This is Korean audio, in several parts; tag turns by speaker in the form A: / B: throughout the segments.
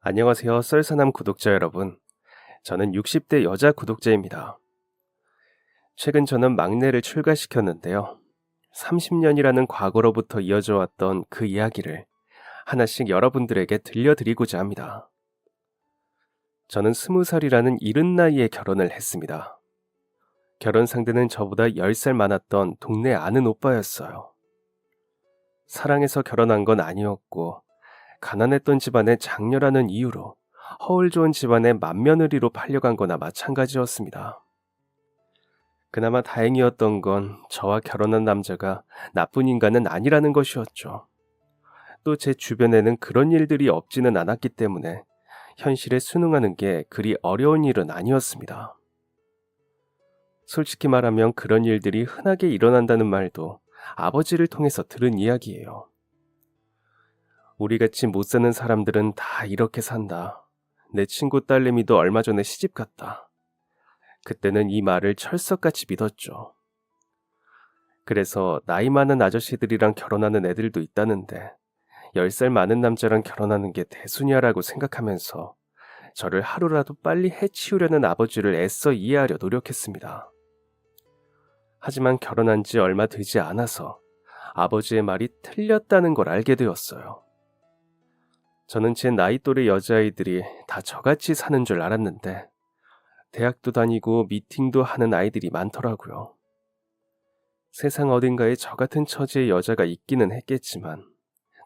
A: 안녕하세요, 썰사남 구독자 여러분. 저는 60대 여자 구독자입니다. 최근 저는 막내를 출가시켰는데요. 30년이라는 과거로부터 이어져 왔던 그 이야기를 하나씩 여러분들에게 들려드리고자 합니다. 저는 20살이라는 이른 나이에 결혼을 했습니다. 결혼 상대는 저보다 10살 많았던 동네 아는 오빠였어요. 사랑해서 결혼한 건 아니었고, 가난했던 집안의 장녀라는 이유로 허울 좋은 집안의 맏며느리로 팔려간 거나 마찬가지였습니다. 그나마 다행이었던 건 저와 결혼한 남자가 나쁜 인간은 아니라는 것이었죠. 또 제 주변에는 그런 일들이 없지는 않았기 때문에 현실에 순응하는 게 그리 어려운 일은 아니었습니다. 솔직히 말하면 그런 일들이 흔하게 일어난다는 말도 아버지를 통해서 들은 이야기예요. 우리같이 못 사는 사람들은 다 이렇게 산다. 내 친구 딸내미도 얼마 전에 시집 갔다. 그때는 이 말을 철석같이 믿었죠. 그래서 나이 많은 아저씨들이랑 결혼하는 애들도 있다는데 10살 많은 남자랑 결혼하는 게 대수냐라고 생각하면서 저를 하루라도 빨리 해치우려는 아버지를 애써 이해하려 노력했습니다. 하지만 결혼한 지 얼마 되지 않아서 아버지의 말이 틀렸다는 걸 알게 되었어요. 저는 제 나이 또래 여자아이들이 다 저같이 사는 줄 알았는데 대학도 다니고 미팅도 하는 아이들이 많더라고요. 세상 어딘가에 저 같은 처지의 여자가 있기는 했겠지만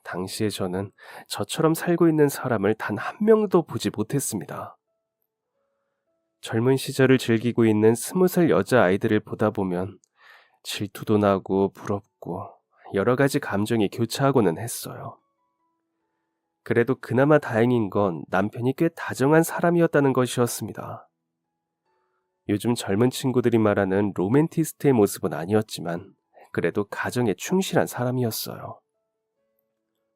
A: 당시에 저는 저처럼 살고 있는 사람을 단 한 명도 보지 못했습니다. 젊은 시절을 즐기고 있는 20살 여자아이들을 보다 보면 질투도 나고 부럽고 여러 가지 감정이 교차하고는 했어요. 그래도 그나마 다행인 건 남편이 꽤 다정한 사람이었다는 것이었습니다. 요즘 젊은 친구들이 말하는 로맨티스트의 모습은 아니었지만 그래도 가정에 충실한 사람이었어요.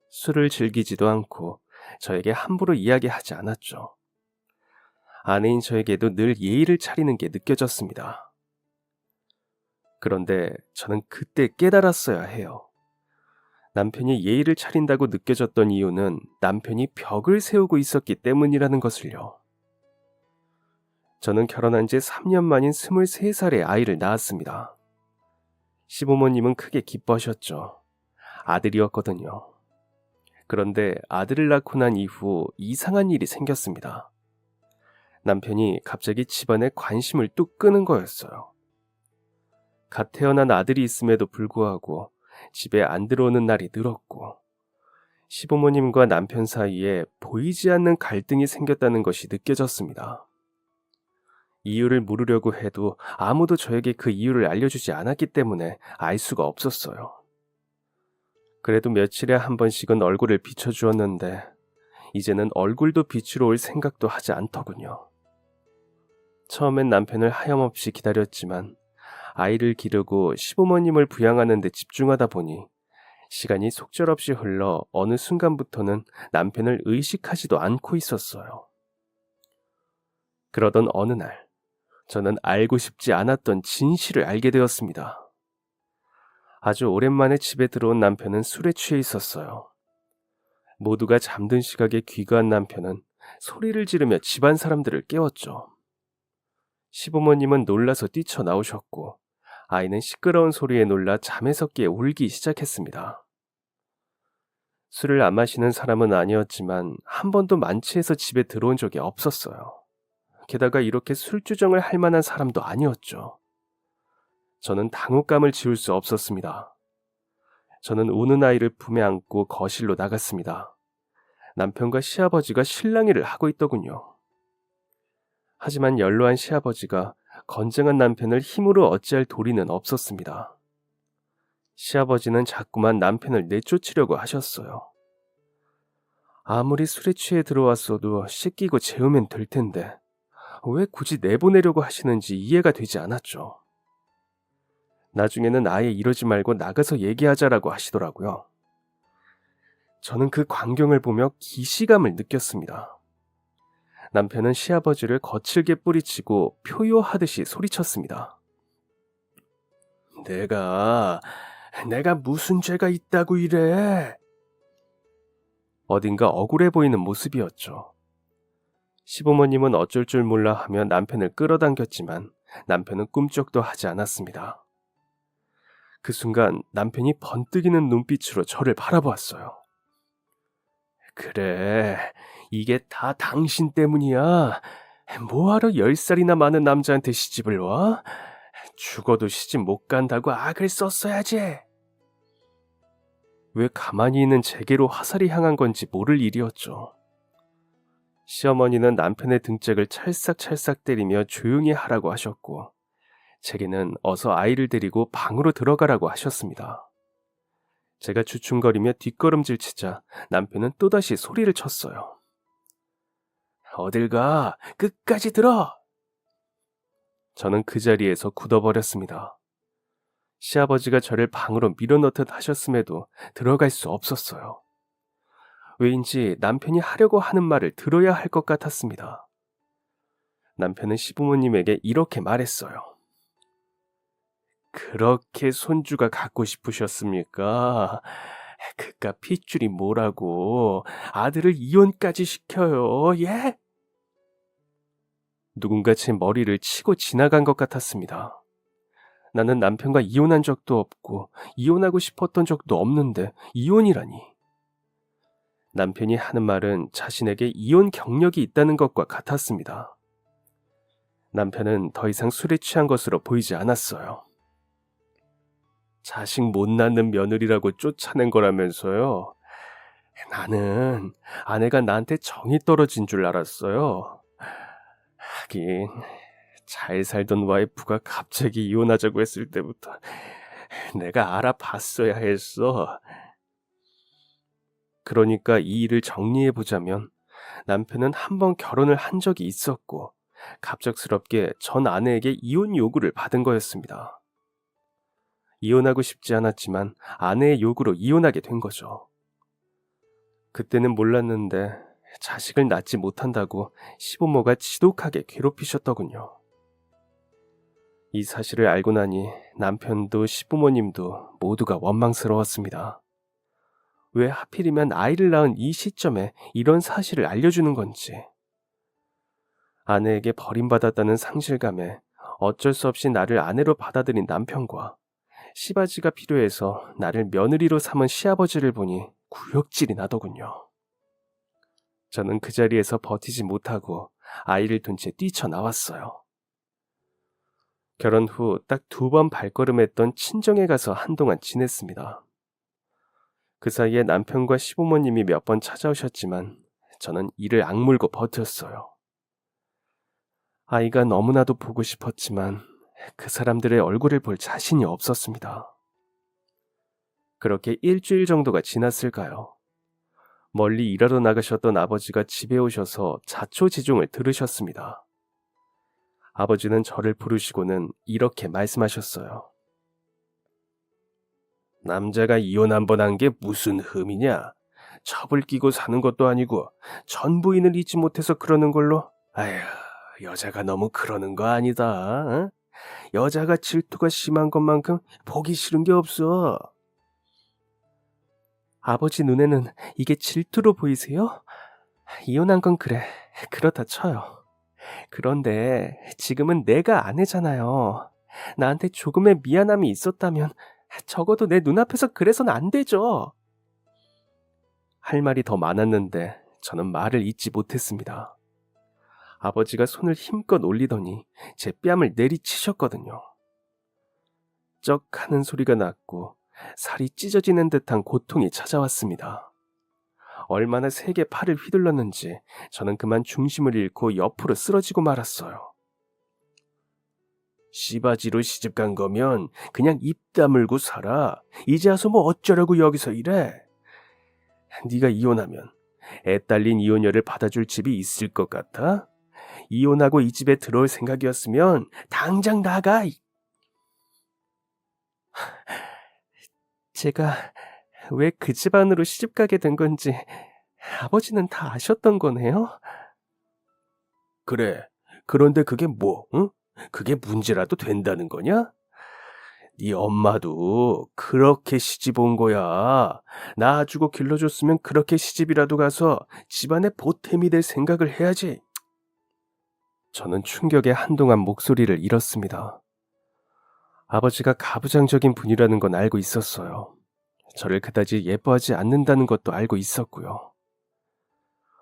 A: 술을 즐기지도 않고 저에게 함부로 이야기하지 않았죠. 아내인 저에게도 늘 예의를 차리는 게 느껴졌습니다. 그런데 저는 그때 깨달았어야 해요. 남편이 예의를 차린다고 느껴졌던 이유는 남편이 벽을 세우고 있었기 때문이라는 것을요. 저는 결혼한 지 3년 만인 23살에 아이를 낳았습니다. 시부모님은 크게 기뻐하셨죠. 아들이었거든요. 그런데 아들을 낳고 난 이후 이상한 일이 생겼습니다. 남편이 갑자기 집안에 관심을 뚝 끄는 거였어요. 갓 태어난 아들이 있음에도 불구하고 집에 안 들어오는 날이 늘었고 시부모님과 남편 사이에 보이지 않는 갈등이 생겼다는 것이 느껴졌습니다. 이유를 물으려고 해도 아무도 저에게 그 이유를 알려주지 않았기 때문에 알 수가 없었어요. 그래도 며칠에 한 번씩은 얼굴을 비춰주었는데 이제는 얼굴도 비추러 올 생각도 하지 않더군요. 처음엔 남편을 하염없이 기다렸지만 아이를 기르고 시부모님을 부양하는 데 집중하다 보니 시간이 속절없이 흘러 어느 순간부터는 남편을 의식하지도 않고 있었어요. 그러던 어느 날 저는 알고 싶지 않았던 진실을 알게 되었습니다. 아주 오랜만에 집에 들어온 남편은 술에 취해 있었어요. 모두가 잠든 시각에 귀가한 남편은 소리를 지르며 집안 사람들을 깨웠죠. 시부모님은 놀라서 뛰쳐나오셨고 아이는 시끄러운 소리에 놀라 잠에서 깨 울기 시작했습니다. 술을 안 마시는 사람은 아니었지만 한 번도 만취해서 집에 들어온 적이 없었어요. 게다가 이렇게 술주정을 할 만한 사람도 아니었죠. 저는 당혹감을 지울 수 없었습니다. 저는 우는 아이를 품에 안고 거실로 나갔습니다. 남편과 시아버지가 실랑이를 하고 있더군요. 하지만 연로한 시아버지가 건장한 남편을 힘으로 어찌할 도리는 없었습니다. 시아버지는 자꾸만 남편을 내쫓으려고 하셨어요. 아무리 술에 취해 들어왔어도 씻기고 재우면 될 텐데 왜 굳이 내보내려고 하시는지 이해가 되지 않았죠. 나중에는 아예 이러지 말고 나가서 얘기하자라고 하시더라고요. 저는 그 광경을 보며 기시감을 느꼈습니다. 남편은 시아버지를 거칠게 뿌리치고 표효하듯이 소리쳤습니다. 내가 무슨 죄가 있다고 이래? 어딘가 억울해 보이는 모습이었죠. 시부모님은 어쩔 줄 몰라 하며 남편을 끌어당겼지만 남편은 꿈쩍도 하지 않았습니다. 그 순간 남편이 번뜩이는 눈빛으로 저를 바라보았어요. 그래, 이게 다 당신 때문이야. 뭐하러 10살이나 많은 남자한테 시집을 와? 죽어도 시집 못 간다고 악을 썼어야지. 왜 가만히 있는 제게로 화살이 향한 건지 모를 일이었죠. 시어머니는 남편의 등짝을 찰싹찰싹 때리며 조용히 하라고 하셨고, 제게는 어서 아이를 데리고 방으로 들어가라고 하셨습니다. 제가 주춤거리며 뒷걸음질 치자 남편은 또다시 소리를 쳤어요. 어딜 가? 끝까지 들어! 저는 그 자리에서 굳어버렸습니다. 시아버지가 저를 방으로 밀어넣듯 하셨음에도 들어갈 수 없었어요. 왜인지 남편이 하려고 하는 말을 들어야 할 것 같았습니다. 남편은 시부모님에게 이렇게 말했어요. 그렇게 손주가 갖고 싶으셨습니까? 그깟 핏줄이 뭐라고 아들을 이혼까지 시켜요, 예? 누군가 제 머리를 치고 지나간 것 같았습니다. 나는 남편과 이혼한 적도 없고 이혼하고 싶었던 적도 없는데 이혼이라니. 남편이 하는 말은 자신에게 이혼 경력이 있다는 것과 같았습니다. 남편은 더 이상 술에 취한 것으로 보이지 않았어요. 자식 못 낳는 며느리라고 쫓아낸 거라면서요. 나는 아내가 나한테 정이 떨어진 줄 알았어요. 하긴 잘 살던 와이프가 갑자기 이혼하자고 했을 때부터 내가 알아봤어야 했어. 그러니까 이 일을 정리해보자면 남편은 한 번 결혼을 한 적이 있었고 갑작스럽게 전 아내에게 이혼 요구를 받은 거였습니다. 이혼하고 싶지 않았지만 아내의 요구로 이혼하게 된 거죠. 그때는 몰랐는데 자식을 낳지 못한다고 시부모가 지독하게 괴롭히셨더군요. 이 사실을 알고 나니 남편도 시부모님도 모두가 원망스러웠습니다. 왜 하필이면 아이를 낳은 이 시점에 이런 사실을 알려주는 건지. 아내에게 버림받았다는 상실감에 어쩔 수 없이 나를 아내로 받아들인 남편과 시바지가 필요해서 나를 며느리로 삼은 시아버지를 보니 구역질이 나더군요. 저는 그 자리에서 버티지 못하고 아이를 둔 채 뛰쳐나왔어요. 결혼 후 딱 2번 발걸음했던 친정에 가서 한동안 지냈습니다. 그 사이에 남편과 시부모님이 몇 번 찾아오셨지만 저는 이를 악물고 버텼어요. 아이가 너무나도 보고 싶었지만 그 사람들의 얼굴을 볼 자신이 없었습니다. 그렇게 일주일 정도가 지났을까요? 멀리 일하러 나가셨던 아버지가 집에 오셔서 자초지종을 들으셨습니다. 아버지는 저를 부르시고는 이렇게 말씀하셨어요. 남자가 이혼 한 번 한 게 무슨 흠이냐? 첩을 끼고 사는 것도 아니고 전 부인을 잊지 못해서 그러는 걸로? 아휴, 여자가 너무 그러는 거 아니다. 어? 여자가 질투가 심한 것만큼 보기 싫은 게 없어. 아버지 눈에는 이게 질투로 보이세요? 이혼한 건 그래, 그렇다 쳐요. 그런데 지금은 내가 아내잖아요. 나한테 조금의 미안함이 있었다면 적어도 내 눈앞에서 그래서는 안 되죠. 할 말이 더 많았는데 저는 말을 잇지 못했습니다. 아버지가 손을 힘껏 올리더니 제 뺨을 내리치셨거든요. 쩍 하는 소리가 났고 살이 찢어지는 듯한 고통이 찾아왔습니다. 얼마나 세게 팔을 휘둘렀는지 저는 그만 중심을 잃고 옆으로 쓰러지고 말았어요. 시바지로 시집간 거면 그냥 입 다물고 살아. 이제 와서 뭐 어쩌려고 여기서 이래. 네가 이혼하면 애 딸린 이혼녀를 받아줄 집이 있을 것 같아? 이혼하고 이 집에 들어올 생각이었으면 당장 나가. 제가 왜 그 집안으로 시집가게 된 건지 아버지는 다 아셨던 거네요? 그래, 그런데 그게 뭐, 응? 그게 문제라도 된다는 거냐? 네 엄마도 그렇게 시집 온 거야. 낳아주고 길러줬으면 그렇게 시집이라도 가서 집안의 보탬이 될 생각을 해야지. 저는 충격에 한동안 목소리를 잃었습니다. 아버지가 가부장적인 분이라는 건 알고 있었어요. 저를 그다지 예뻐하지 않는다는 것도 알고 있었고요.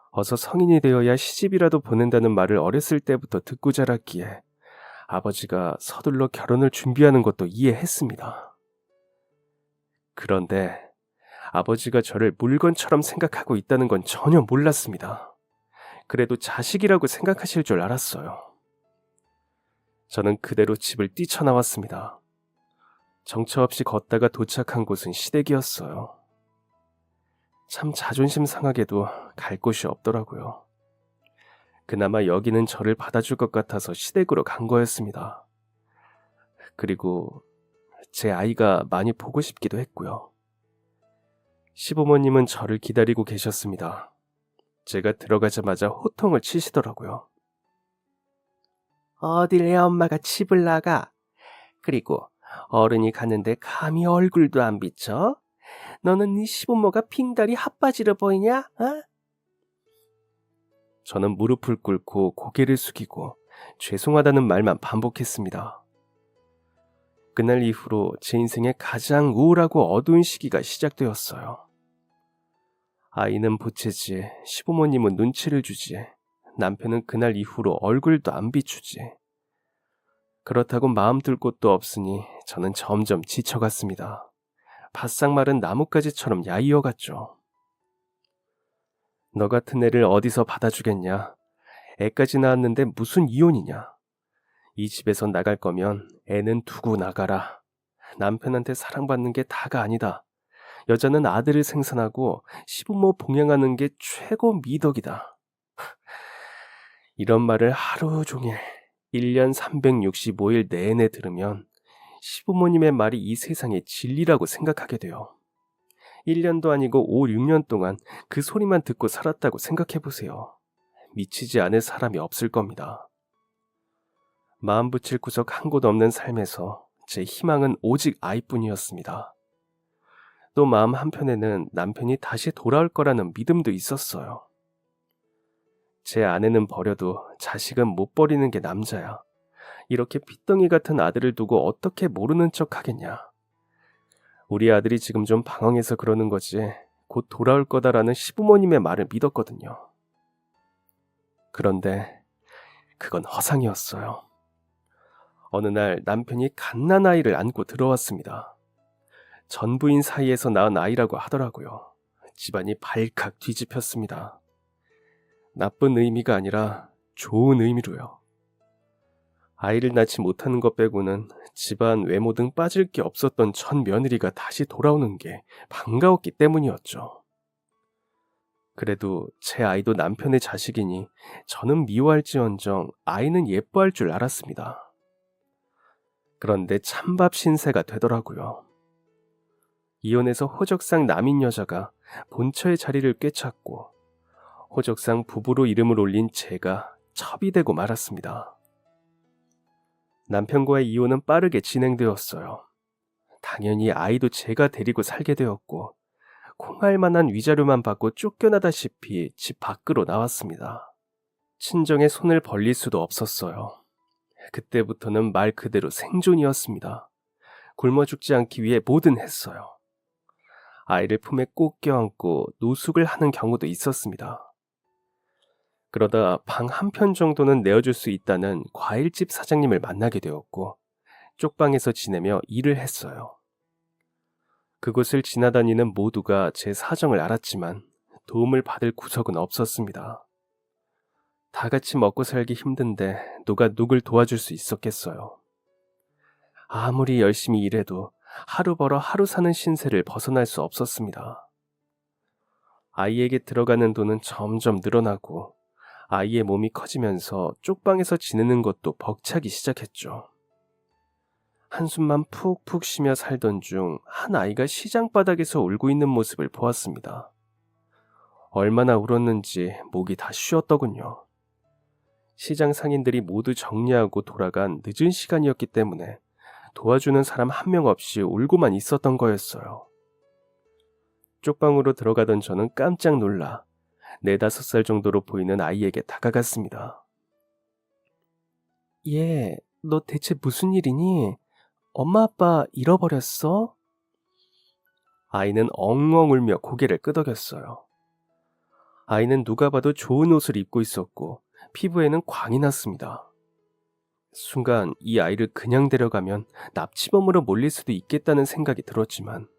A: 어서 성인이 되어야 시집이라도 보낸다는 말을 어렸을 때부터 듣고 자랐기에 아버지가 서둘러 결혼을 준비하는 것도 이해했습니다. 그런데 아버지가 저를 물건처럼 생각하고 있다는 건 전혀 몰랐습니다. 그래도 자식이라고 생각하실 줄 알았어요. 저는 그대로 집을 뛰쳐나왔습니다. 정처 없이 걷다가 도착한 곳은 시댁이었어요. 참 자존심 상하게도 갈 곳이 없더라고요. 그나마 여기는 저를 받아줄 것 같아서 시댁으로 간 거였습니다. 그리고 제 아이가 많이 보고 싶기도 했고요. 시부모님은 저를 기다리고 계셨습니다. 제가 들어가자마자 호통을 치시더라고요. 어딜 애 엄마가 집을 나가? 그리고 어른이 갔는데 감히 얼굴도 안 비쳐? 너는 네 시부모가 빙다리 핫바지로 보이냐? 어? 저는 무릎을 꿇고 고개를 숙이고 죄송하다는 말만 반복했습니다. 그날 이후로 제 인생의 가장 우울하고 어두운 시기가 시작되었어요. 아이는 보채지, 시부모님은 눈치를 주지, 남편은 그날 이후로 얼굴도 안 비추지. 그렇다고 마음 둘 곳도 없으니 저는 점점 지쳐갔습니다. 바싹 마른 나뭇가지처럼 야이어갔죠. 너 같은 애를 어디서 받아주겠냐? 애까지 낳았는데 무슨 이혼이냐? 이 집에서 나갈 거면 애는 두고 나가라. 남편한테 사랑받는 게 다가 아니다. 여자는 아들을 생산하고 시부모 봉양하는 게 최고 미덕이다. 이런 말을 하루 종일 1년 365일 내내 들으면 시부모님의 말이 이 세상의 진리라고 생각하게 돼요. 1년도 아니고 5, 6년 동안 그 소리만 듣고 살았다고 생각해보세요. 미치지 않을 사람이 없을 겁니다. 마음 붙일 구석 한 곳 없는 삶에서 제 희망은 오직 아이뿐이었습니다. 또 마음 한편에는 남편이 다시 돌아올 거라는 믿음도 있었어요. 제 아내는 버려도 자식은 못 버리는 게 남자야. 이렇게 핏덩이 같은 아들을 두고 어떻게 모르는 척 하겠냐. 우리 아들이 지금 좀 방황해서 그러는 거지 곧 돌아올 거다라는 시부모님의 말을 믿었거든요. 그런데 그건 허상이었어요. 어느 날 남편이 갓난아이를 안고 들어왔습니다. 전부인 사이에서 낳은 아이라고 하더라고요. 집안이 발칵 뒤집혔습니다. 나쁜 의미가 아니라 좋은 의미로요. 아이를 낳지 못하는 것 빼고는 집안 외모 등 빠질 게 없었던 전 며느리가 다시 돌아오는 게 반가웠기 때문이었죠. 그래도 제 아이도 남편의 자식이니 저는 미워할지언정 아이는 예뻐할 줄 알았습니다. 그런데 찬밥 신세가 되더라고요. 이혼해서 호적상 남인 여자가 본처의 자리를 꿰찼고 호적상 부부로 이름을 올린 제가 첩이 되고 말았습니다. 남편과의 이혼은 빠르게 진행되었어요. 당연히 아이도 제가 데리고 살게 되었고 콩할 만한 위자료만 받고 쫓겨나다시피 집 밖으로 나왔습니다. 친정에 손을 벌릴 수도 없었어요. 그때부터는 말 그대로 생존이었습니다. 굶어 죽지 않기 위해 뭐든 했어요. 아이를 품에 꼭 껴안고 노숙을 하는 경우도 있었습니다. 그러다 방 한 편 정도는 내어줄 수 있다는 과일집 사장님을 만나게 되었고 쪽방에서 지내며 일을 했어요. 그곳을 지나다니는 모두가 제 사정을 알았지만 도움을 받을 구석은 없었습니다. 다 같이 먹고 살기 힘든데 누가 누굴 도와줄 수 있었겠어요. 아무리 열심히 일해도 하루 벌어 하루 사는 신세를 벗어날 수 없었습니다. 아이에게 들어가는 돈은 점점 늘어나고 아이의 몸이 커지면서 쪽방에서 지내는 것도 벅차기 시작했죠. 한숨만 푹푹 쉬며 살던 중 한 아이가 시장 바닥에서 울고 있는 모습을 보았습니다. 얼마나 울었는지 목이 다 쉬었더군요. 시장 상인들이 모두 정리하고 돌아간 늦은 시간이었기 때문에 도와주는 사람 한 명 없이 울고만 있었던 거였어요. 쪽방으로 들어가던 저는 깜짝 놀라 4, 5살 정도로 보이는 아이에게 다가갔습니다. 얘, 너 대체 무슨 일이니? 엄마 아빠 잃어버렸어? 아이는 엉엉 울며 고개를 끄덕였어요. 아이는 누가 봐도 좋은 옷을 입고 있었고 피부에는 광이 났습니다. 순간 이 아이를 그냥 데려가면 납치범으로 몰릴 수도 있겠다는 생각이 들었지만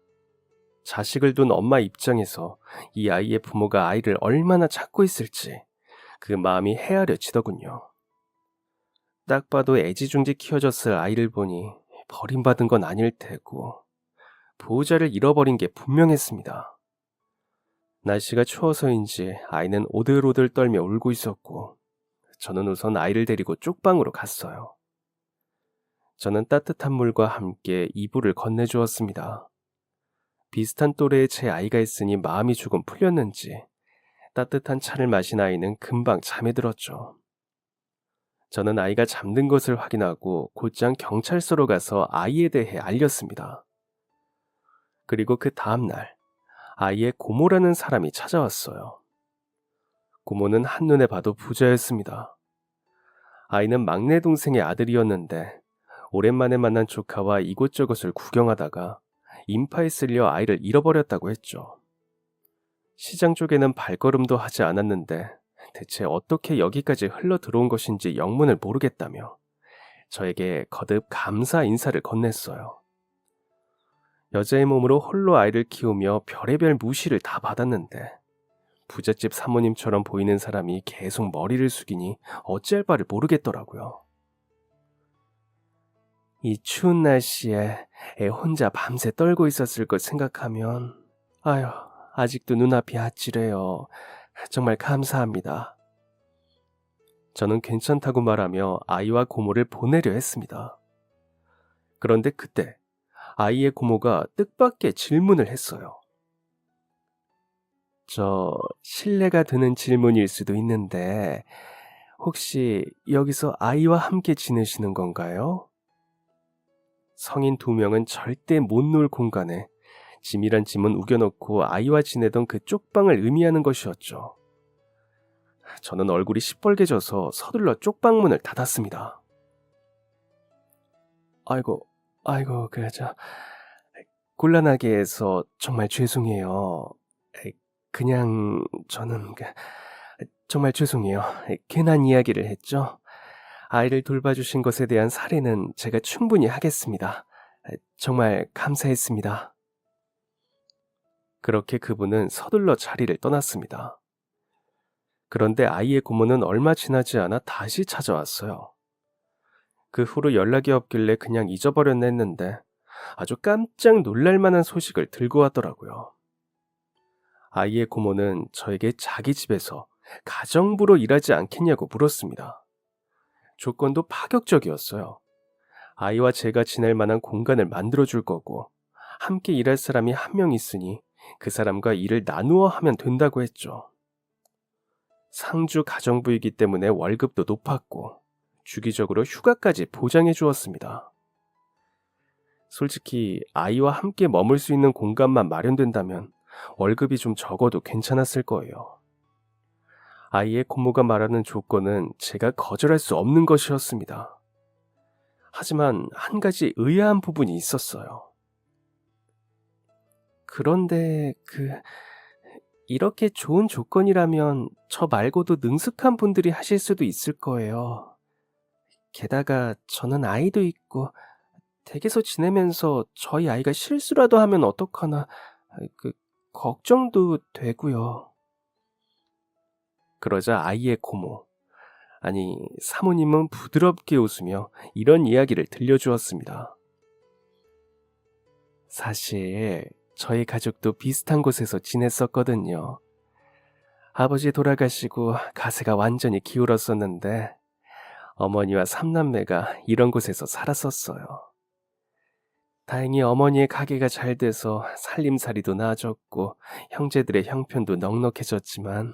A: 자식을 둔 엄마 입장에서 이 아이의 부모가 아이를 얼마나 찾고 있을지 그 마음이 헤아려지더군요. 딱 봐도 애지중지 키워졌을 아이를 보니 버림받은 건 아닐 테고 보호자를 잃어버린 게 분명했습니다. 날씨가 추워서인지 아이는 오들오들 떨며 울고 있었고 저는 우선 아이를 데리고 쪽방으로 갔어요. 저는 따뜻한 물과 함께 이불을 건네주었습니다. 비슷한 또래의 제 아이가 있으니 마음이 조금 풀렸는지 따뜻한 차를 마신 아이는 금방 잠에 들었죠. 저는 아이가 잠든 것을 확인하고 곧장 경찰서로 가서 아이에 대해 알렸습니다. 그리고 그 다음날 아이의 고모라는 사람이 찾아왔어요. 고모는 한눈에 봐도 부자였습니다. 아이는 막내 동생의 아들이었는데 오랜만에 만난 조카와 이곳저곳을 구경하다가 인파에 쓸려 아이를 잃어버렸다고 했죠. 시장 쪽에는 발걸음도 하지 않았는데 대체 어떻게 여기까지 흘러 들어온 것인지 영문을 모르겠다며 저에게 거듭 감사 인사를 건넸어요. 여자의 몸으로 홀로 아이를 키우며 별의별 무시를 다 받았는데 부잣집 사모님처럼 보이는 사람이 계속 머리를 숙이니 어찌할 바를 모르겠더라고요. 이 추운 날씨에 애 혼자 밤새 떨고 있었을 것 생각하면 아휴, 아직도 눈앞이 아찔해요. 정말 감사합니다. 저는 괜찮다고 말하며 아이와 고모를 보내려 했습니다. 그런데 그때 아이의 고모가 뜻밖의 질문을 했어요. 실례가 드는 질문일 수도 있는데 혹시 여기서 아이와 함께 지내시는 건가요? 성인 2명은 절대 못 놀 공간에 짐이란 짐은 우겨놓고 아이와 지내던 그 쪽방을 의미하는 것이었죠. 저는 얼굴이 시뻘개져서 서둘러 쪽방문을 닫았습니다. 아이고, 곤란하게 해서 정말 죄송해요. 그냥 저는 정말 죄송해요. 괜한 이야기를 했죠. 아이를 돌봐주신 것에 대한 사례는 제가 충분히 하겠습니다. 정말 감사했습니다. 그렇게 그분은 서둘러 자리를 떠났습니다. 그런데 아이의 고모는 얼마 지나지 않아 다시 찾아왔어요. 그 후로 연락이 없길래 그냥 잊어버렸나 했는데 아주 깜짝 놀랄 만한 소식을 들고 왔더라고요. 아이의 고모는 저에게 자기 집에서 가정부로 일하지 않겠냐고 물었습니다. 조건도 파격적이었어요. 아이와 제가 지낼 만한 공간을 만들어줄 거고 함께 일할 사람이 한 명 있으니 그 사람과 일을 나누어 하면 된다고 했죠. 상주 가정부이기 때문에 월급도 높았고 주기적으로 휴가까지 보장해 주었습니다. 솔직히 아이와 함께 머물 수 있는 공간만 마련된다면 월급이 좀 적어도 괜찮았을 거예요. 아이의 고모가 말하는 조건은 제가 거절할 수 없는 것이었습니다. 하지만 한 가지 의아한 부분이 있었어요. 그런데 이렇게 좋은 조건이라면 저 말고도 능숙한 분들이 하실 수도 있을 거예요. 게다가 저는 아이도 있고 댁에서 지내면서 저희 아이가 실수라도 하면 어떡하나 걱정도 되고요. 그러자 아이의 고모, 아니 사모님은 부드럽게 웃으며 이런 이야기를 들려주었습니다. 사실 저희 가족도 비슷한 곳에서 지냈었거든요. 아버지 돌아가시고 가세가 완전히 기울었었는데 어머니와 3남매가 이런 곳에서 살았었어요. 다행히 어머니의 가게가 잘 돼서 살림살이도 나아졌고 형제들의 형편도 넉넉해졌지만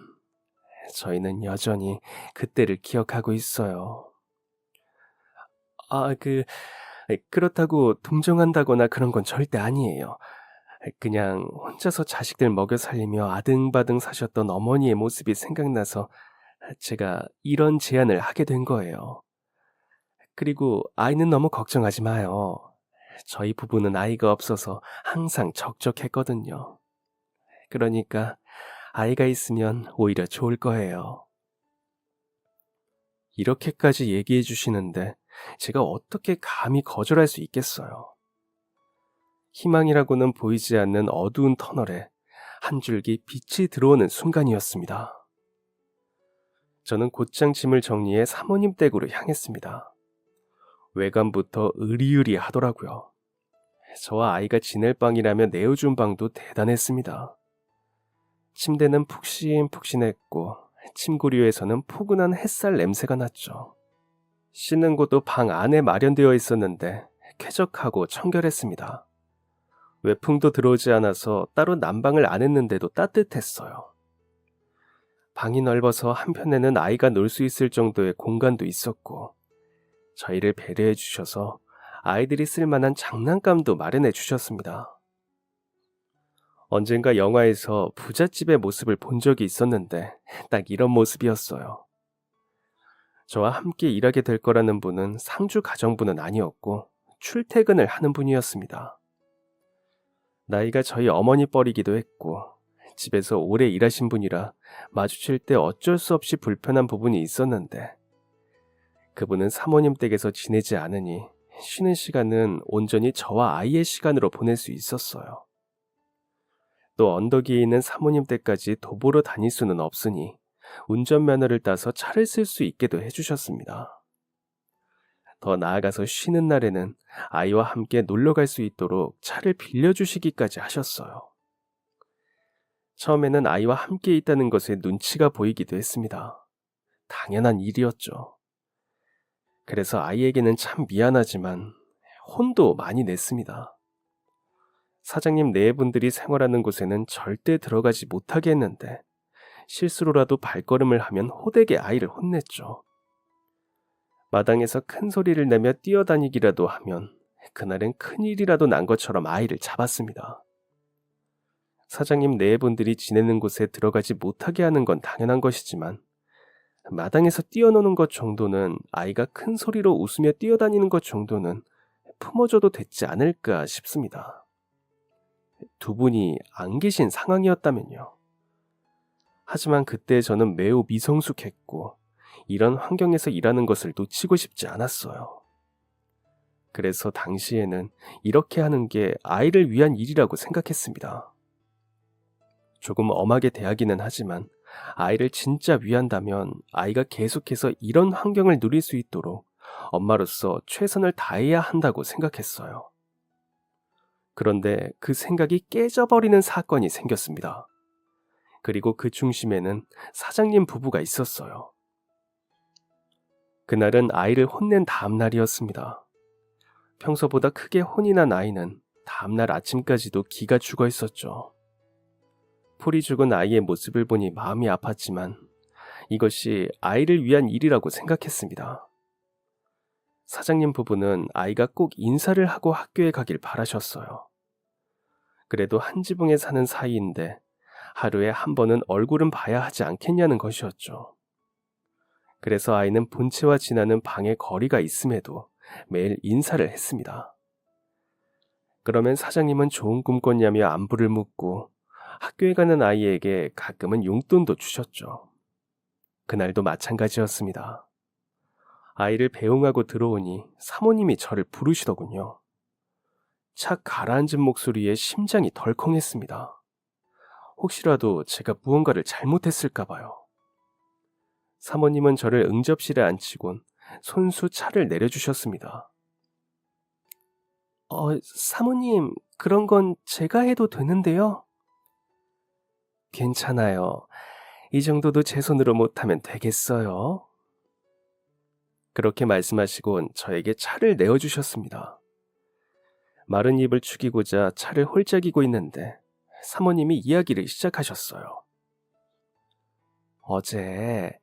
A: 저희는 여전히 그때를 기억하고 있어요. 그렇다고 동정한다거나 그런 건 절대 아니에요. 그냥 혼자서 자식들 먹여 살리며 아등바등 사셨던 어머니의 모습이 생각나서 제가 이런 제안을 하게 된 거예요. 그리고 아이는 너무 걱정하지 마요. 저희 부부는 아이가 없어서 항상 적적했거든요. 그러니까 아이가 있으면 오히려 좋을 거예요. 이렇게까지 얘기해 주시는데 제가 어떻게 감히 거절할 수 있겠어요. 희망이라고는 보이지 않는 어두운 터널에 한 줄기 빛이 들어오는 순간이었습니다. 저는 곧장 짐을 정리해 사모님 댁으로 향했습니다. 외관부터 으리으리하더라고요. 저와 아이가 지낼 방이라며 내어준 방도 대단했습니다. 침대는 푹신푹신했고 침구류에서는 포근한 햇살 냄새가 났죠. 씻는 곳도 방 안에 마련되어 있었는데 쾌적하고 청결했습니다. 외풍도 들어오지 않아서 따로 난방을 안 했는데도 따뜻했어요. 방이 넓어서 한편에는 아이가 놀 수 있을 정도의 공간도 있었고 저희를 배려해 주셔서 아이들이 쓸 만한 장난감도 마련해 주셨습니다. 언젠가 영화에서 부잣집의 모습을 본 적이 있었는데 딱 이런 모습이었어요. 저와 함께 일하게 될 거라는 분은 상주 가정부는 아니었고 출퇴근을 하는 분이었습니다. 나이가 저희 어머니 뻘이기도 했고 집에서 오래 일하신 분이라 마주칠 때 어쩔 수 없이 불편한 부분이 있었는데 그분은 사모님 댁에서 지내지 않으니 쉬는 시간은 온전히 저와 아이의 시간으로 보낼 수 있었어요. 또 언덕 위에 있는 사모님 댁까지 도보로 다닐 수는 없으니 운전면허를 따서 차를 쓸 수 있게도 해주셨습니다. 더 나아가서 쉬는 날에는 아이와 함께 놀러 갈 수 있도록 차를 빌려주시기까지 하셨어요. 처음에는 아이와 함께 있다는 것에 눈치가 보이기도 했습니다. 당연한 일이었죠. 그래서 아이에게는 참 미안하지만 혼도 많이 냈습니다. 사장님 네 분들이 생활하는 곳에는 절대 들어가지 못하게 했는데 실수로라도 발걸음을 하면 호되게 아이를 혼냈죠. 마당에서 큰 소리를 내며 뛰어다니기라도 하면 그날은 큰일이라도 난 것처럼 아이를 잡았습니다. 사장님 네 분들이 지내는 곳에 들어가지 못하게 하는 건 당연한 것이지만 마당에서 뛰어노는 것 정도는 아이가 큰 소리로 웃으며 뛰어다니는 것 정도는 품어줘도 됐지 않을까 싶습니다. 두 분이 안 계신 상황이었다면요. 하지만 그때 저는 매우 미성숙했고 이런 환경에서 일하는 것을 놓치고 싶지 않았어요. 그래서 당시에는 이렇게 하는 게 아이를 위한 일이라고 생각했습니다. 조금 엄하게 대하기는 하지만 아이를 진짜 위한다면 아이가 계속해서 이런 환경을 누릴 수 있도록 엄마로서 최선을 다해야 한다고 생각했어요. 그런데 그 생각이 깨져버리는 사건이 생겼습니다. 그리고 그 중심에는 사장님 부부가 있었어요. 그날은 아이를 혼낸 다음 날이었습니다. 평소보다 크게 혼이 난 아이는 다음날 아침까지도 기가 죽어 있었죠. 풀이 죽은 아이의 모습을 보니 마음이 아팠지만 이것이 아이를 위한 일이라고 생각했습니다. 사장님 부부는 아이가 꼭 인사를 하고 학교에 가길 바라셨어요. 그래도 한 지붕에 사는 사이인데 하루에 한 번은 얼굴은 봐야 하지 않겠냐는 것이었죠. 그래서 아이는 본체와 지나는 방의 거리가 있음에도 매일 인사를 했습니다. 그러면 사장님은 좋은 꿈 꿨냐며 안부를 묻고 학교에 가는 아이에게 가끔은 용돈도 주셨죠. 그날도 마찬가지였습니다. 아이를 배웅하고 들어오니 사모님이 저를 부르시더군요. 착 가라앉은 목소리에 심장이 덜컹했습니다. 혹시라도 제가 무언가를 잘못했을까 봐요. 사모님은 저를 응접실에 앉히곤 손수 차를 내려주셨습니다. 사모님, 그런 건 제가 해도 되는데요. 괜찮아요. 이 정도도 제 손으로 못하면 되겠어요. 그렇게 말씀하시곤 저에게 차를 내어주셨습니다. 마른 입을 축이고자 차를 홀짝이고 있는데 사모님이 이야기를 시작하셨어요. 어제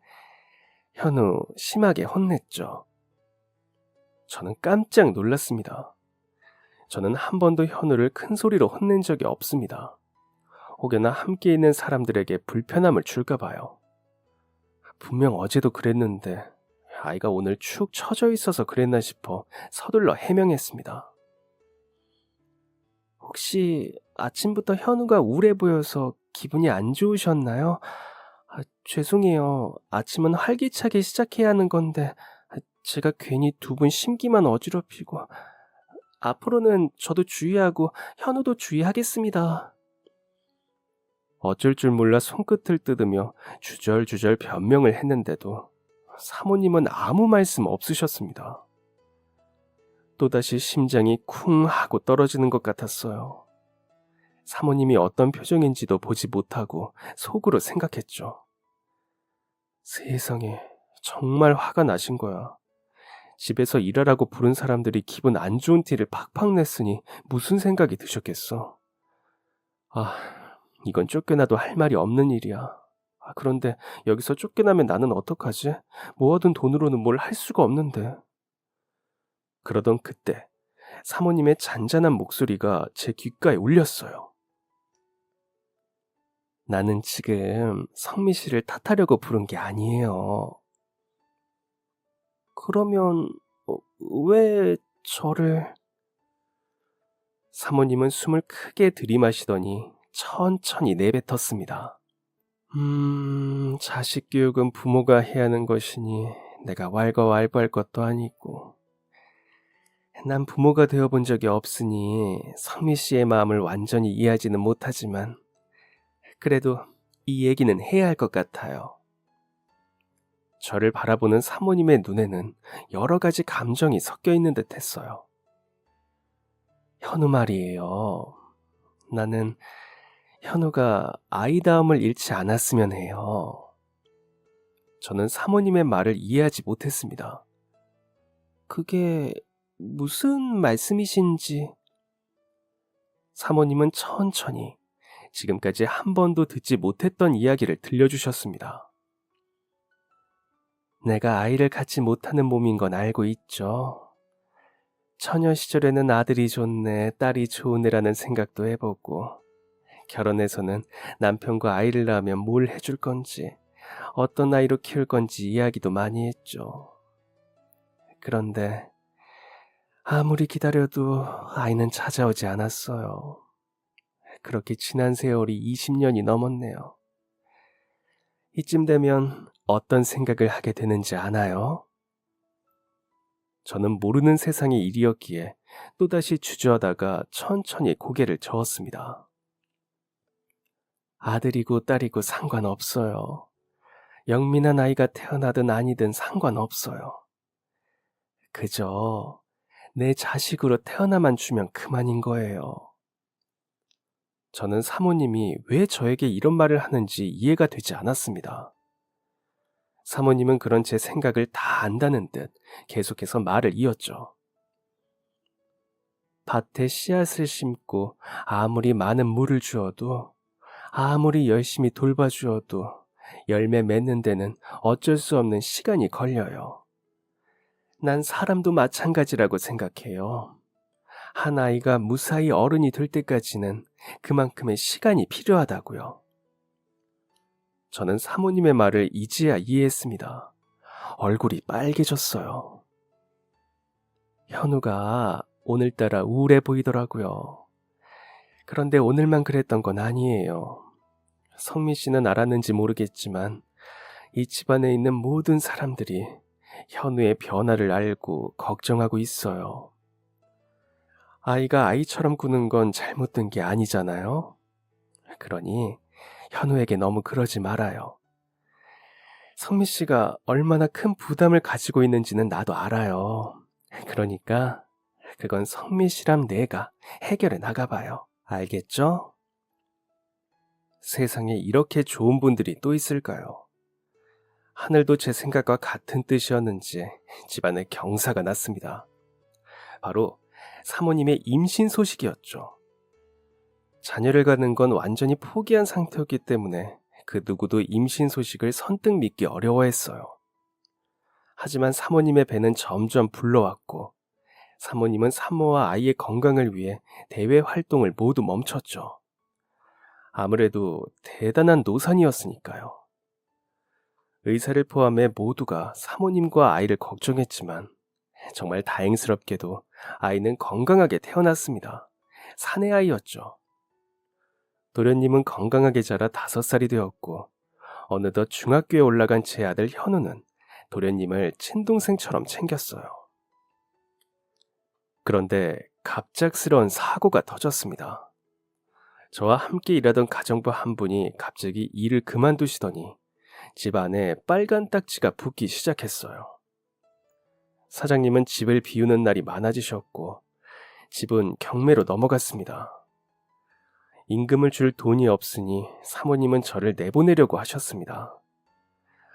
A: 현우 심하게 혼냈죠. 저는 깜짝 놀랐습니다. 저는 한 번도 현우를 큰 소리로 혼낸 적이 없습니다. 혹여나 함께 있는 사람들에게 불편함을 줄까 봐요. 분명 어제도 그랬는데 아이가 오늘 축 처져 있어서 그랬나 싶어 서둘러 해명했습니다. 혹시 아침부터 현우가 우울해 보여서 기분이 안 좋으셨나요? 죄송해요. 아침은 활기차게 시작해야 하는 건데 제가 괜히 두 분 심기만 어지럽히고. 앞으로는 저도 주의하고 현우도 주의하겠습니다. 어쩔 줄 몰라 손끝을 뜯으며 주절주절 변명을 했는데도 사모님은 아무 말씀 없으셨습니다. 또다시 심장이 쿵 하고 떨어지는 것 같았어요. 사모님이 어떤 표정인지도 보지 못하고 속으로 생각했죠. 세상에, 정말 화가 나신 거야. 집에서 일하라고 부른 사람들이 기분 안 좋은 티를 팍팍 냈으니 무슨 생각이 드셨겠어. 이건 쫓겨나도 할 말이 없는 일이야. 그런데 여기서 쫓겨나면 나는 어떡하지? 모아둔 돈으로는 뭘 할 수가 없는데. 그러던 그때 사모님의 잔잔한 목소리가 제 귓가에 울렸어요. 나는 지금 성미 씨를 탓하려고 부른 게 아니에요. 그러면 왜 저를... 사모님은 숨을 크게 들이마시더니 천천히 내뱉었습니다. 자식 교육은 부모가 해야 하는 것이니 내가 왈가왈부할 것도 아니고, 난 부모가 되어본 적이 없으니 성미 씨의 마음을 완전히 이해하지는 못하지만 그래도 이 얘기는 해야 할 것 같아요. 저를 바라보는 사모님의 눈에는 여러 가지 감정이 섞여 있는 듯 했어요. 현우 말이에요. 나는 현우가 아이다움을 잃지 않았으면 해요. 저는 사모님의 말을 이해하지 못했습니다. 그게 무슨 말씀이신지. 사모님은 천천히 지금까지 한 번도 듣지 못했던 이야기를 들려주셨습니다. 내가 아이를 갖지 못하는 몸인 건 알고 있죠. 처녀 시절에는 아들이 좋네, 딸이 좋으네라는 생각도 해보고, 결혼해서는 남편과 아이를 낳으면 뭘 해줄 건지, 어떤 아이로 키울 건지 이야기도 많이 했죠. 그런데 아무리 기다려도 아이는 찾아오지 않았어요. 그렇게 지난 세월이 20년이 넘었네요. 이쯤 되면 어떤 생각을 하게 되는지 아나요? 저는 모르는 세상의 일이었기에 또다시 주저하다가 천천히 고개를 저었습니다. 아들이고 딸이고 상관없어요. 영민한 아이가 태어나든 아니든 상관없어요. 그저 내 자식으로 태어나만 주면 그만인 거예요. 저는 사모님이 왜 저에게 이런 말을 하는지 이해가 되지 않았습니다. 사모님은 그런 제 생각을 다 안다는 듯 계속해서 말을 이었죠. 밭에 씨앗을 심고 아무리 많은 물을 주어도, 아무리 열심히 돌봐주어도 열매 맺는 데는 어쩔 수 없는 시간이 걸려요. 난 사람도 마찬가지라고 생각해요. 한 아이가 무사히 어른이 될 때까지는 그만큼의 시간이 필요하다고요. 저는 사모님의 말을 이제야 이해했습니다. 얼굴이 빨개졌어요. 현우가 오늘따라 우울해 보이더라고요. 그런데 오늘만 그랬던 건 아니에요. 성미 씨는 알았는지 모르겠지만 이 집안에 있는 모든 사람들이 현우의 변화를 알고 걱정하고 있어요. 아이가 아이처럼 구는 건 잘못된 게 아니잖아요. 그러니 현우에게 너무 그러지 말아요. 성미 씨가 얼마나 큰 부담을 가지고 있는지는 나도 알아요. 그러니까 그건 성미 씨랑 내가 해결해 나가봐요. 알겠죠? 세상에 이렇게 좋은 분들이 또 있을까요? 하늘도 제 생각과 같은 뜻이었는지 집안에 경사가 났습니다. 바로 사모님의 임신 소식이었죠. 자녀를 갖는 건 완전히 포기한 상태였기 때문에 그 누구도 임신 소식을 선뜻 믿기 어려워했어요. 하지만 사모님의 배는 점점 불러왔고, 사모님은 산모와 아이의 건강을 위해 대외 활동을 모두 멈췄죠. 아무래도 대단한 노산이었으니까요. 의사를 포함해 모두가 사모님과 아이를 걱정했지만 정말 다행스럽게도 아이는 건강하게 태어났습니다. 사내 아이였죠. 도련님은 건강하게 자라 5살이 되었고 어느덧 중학교에 올라간 제 아들 현우는 도련님을 친동생처럼 챙겼어요. 그런데 갑작스러운 사고가 터졌습니다. 저와 함께 일하던 가정부 한 분이 갑자기 일을 그만두시더니 집 안에 빨간 딱지가 붙기 시작했어요. 사장님은 집을 비우는 날이 많아지셨고 집은 경매로 넘어갔습니다. 임금을 줄 돈이 없으니 사모님은 저를 내보내려고 하셨습니다.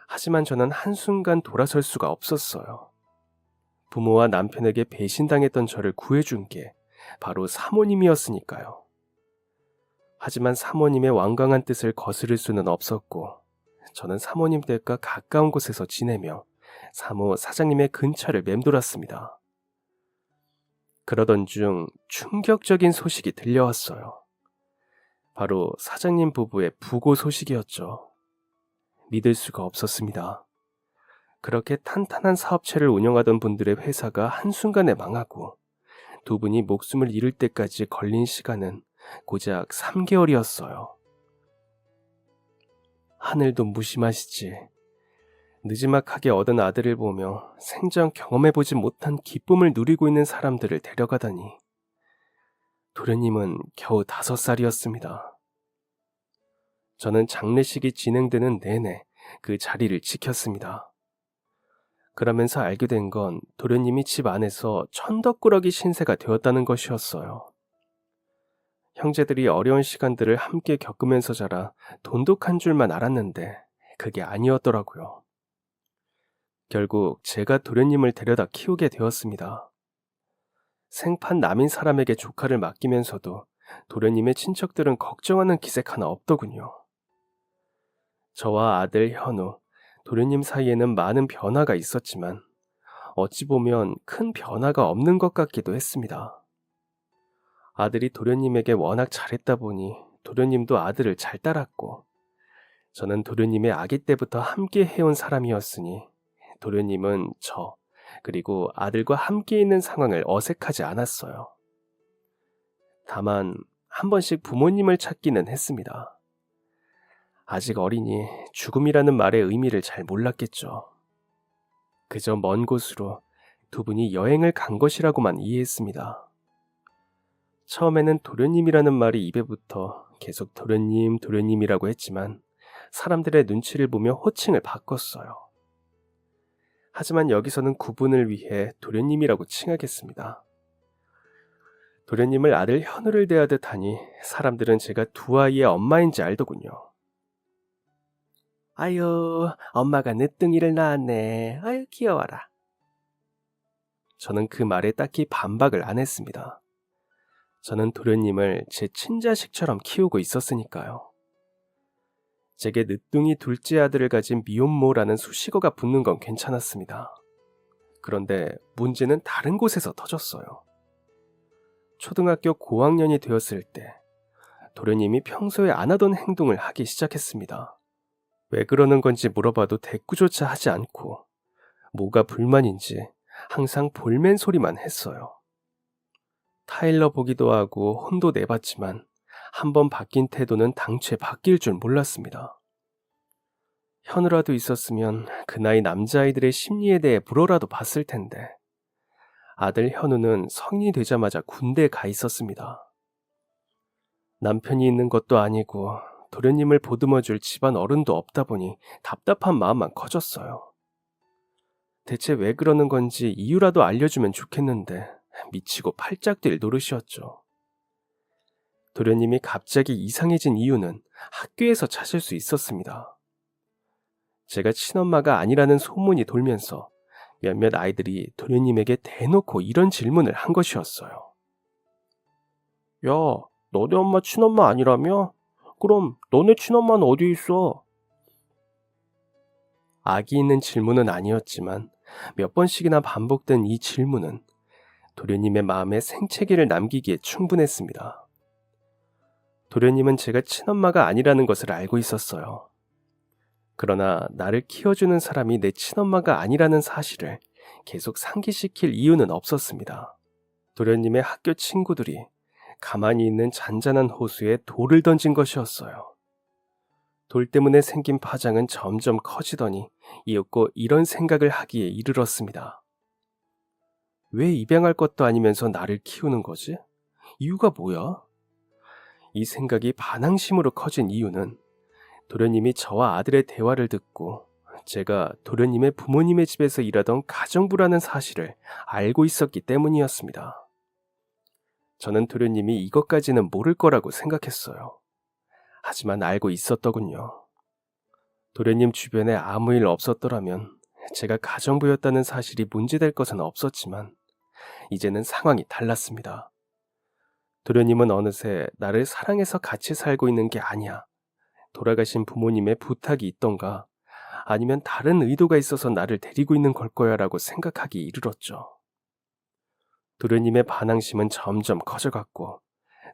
A: 하지만 저는 한순간 돌아설 수가 없었어요. 부모와 남편에게 배신당했던 저를 구해준 게 바로 사모님이었으니까요. 하지만 사모님의 완강한 뜻을 거스를 수는 없었고 저는 사모님 댁과 가까운 곳에서 지내며 사모 사장님의 근처를 맴돌았습니다. 그러던 중 충격적인 소식이 들려왔어요. 바로 사장님 부부의 부고 소식이었죠. 믿을 수가 없었습니다. 그렇게 탄탄한 사업체를 운영하던 분들의 회사가 한순간에 망하고 두 분이 목숨을 잃을 때까지 걸린 시간은 고작 3개월이었어요. 하늘도 무심하시지. 느지막하게 얻은 아들을 보며 생전 경험해보지 못한 기쁨을 누리고 있는 사람들을 데려가다니. 도련님은 겨우 5살이었습니다. 저는 장례식이 진행되는 내내 그 자리를 지켰습니다. 그러면서 알게 된 건 도련님이 집 안에서 천덕꾸러기 신세가 되었다는 것이었어요. 형제들이 어려운 시간들을 함께 겪으면서 자라 돈독한 줄만 알았는데 그게 아니었더라고요. 결국 제가 도련님을 데려다 키우게 되었습니다. 생판 남인 사람에게 조카를 맡기면서도 도련님의 친척들은 걱정하는 기색 하나 없더군요. 저와 아들 현우, 도련님 사이에는 많은 변화가 있었지만 어찌 보면 큰 변화가 없는 것 같기도 했습니다. 아들이 도련님에게 워낙 잘했다 보니 도련님도 아들을 잘 따랐고 저는 도련님의 아기 때부터 함께 해온 사람이었으니 도련님은 저 그리고 아들과 함께 있는 상황을 어색하지 않았어요. 다만 한 번씩 부모님을 찾기는 했습니다. 아직 어리니 죽음이라는 말의 의미를 잘 몰랐겠죠. 그저 먼 곳으로 두 분이 여행을 간 것이라고만 이해했습니다. 처음에는 도련님이라는 말이 입에 붙어 계속 도련님, 도련님이라고 했지만 사람들의 눈치를 보며 호칭을 바꿨어요. 하지만 여기서는 구분을 위해 도련님이라고 칭하겠습니다. 도련님을 아들 현우를 대하듯 하니 사람들은 제가 두 아이의 엄마인지 알더군요. 아유, 엄마가 늦둥이를 낳았네. 아유, 귀여워라. 저는 그 말에 딱히 반박을 안 했습니다. 저는 도련님을 제 친자식처럼 키우고 있었으니까요. 제게 늦둥이 둘째 아들을 가진 미혼모라는 수식어가 붙는 건 괜찮았습니다. 그런데 문제는 다른 곳에서 터졌어요. 초등학교 고학년이 되었을 때 도련님이 평소에 안 하던 행동을 하기 시작했습니다. 왜 그러는 건지 물어봐도 대꾸조차 하지 않고 뭐가 불만인지 항상 볼멘 소리만 했어요. 타일러 보기도 하고 혼도 내봤지만 한번 바뀐 태도는 당최 바뀔 줄 몰랐습니다. 현우라도 있었으면 그 나이 남자아이들의 심리에 대해 물어라도 봤을 텐데 아들 현우는 성인이 되자마자 군대에 가 있었습니다. 남편이 있는 것도 아니고 도련님을 보듬어줄 집안 어른도 없다 보니 답답한 마음만 커졌어요. 대체 왜 그러는 건지 이유라도 알려주면 좋겠는데 미치고 팔짝 뛸 노릇이었죠. 도련님이 갑자기 이상해진 이유는 학교에서 찾을 수 있었습니다. 제가 친엄마가 아니라는 소문이 돌면서 몇몇 아이들이 도련님에게 대놓고 이런 질문을 한 것이었어요. 야, 너네 엄마 친엄마 아니라며? 그럼 너네 친엄마는 어디 있어? 악이 있는 질문은 아니었지만 몇 번씩이나 반복된 이 질문은 도련님의 마음에 생채기를 남기기에 충분했습니다. 도련님은 제가 친엄마가 아니라는 것을 알고 있었어요. 그러나 나를 키워주는 사람이 내 친엄마가 아니라는 사실을 계속 상기시킬 이유는 없었습니다. 도련님의 학교 친구들이 가만히 있는 잔잔한 호수에 돌을 던진 것이었어요. 돌 때문에 생긴 파장은 점점 커지더니 이윽고 이런 생각을 하기에 이르렀습니다. 왜 입양할 것도 아니면서 나를 키우는 거지? 이유가 뭐야? 이 생각이 반항심으로 커진 이유는 도련님이 저와 아들의 대화를 듣고 제가 도련님의 부모님의 집에서 일하던 가정부라는 사실을 알고 있었기 때문이었습니다. 저는 도련님이 이것까지는 모를 거라고 생각했어요. 하지만 알고 있었더군요. 도련님 주변에 아무 일 없었더라면 제가 가정부였다는 사실이 문제될 것은 없었지만 이제는 상황이 달랐습니다. 도련님은 어느새 나를 사랑해서 같이 살고 있는 게 아니야. 돌아가신 부모님의 부탁이 있던가 아니면 다른 의도가 있어서 나를 데리고 있는 걸 거야 라고 생각하기 이르렀죠. 도련님의 반항심은 점점 커져갔고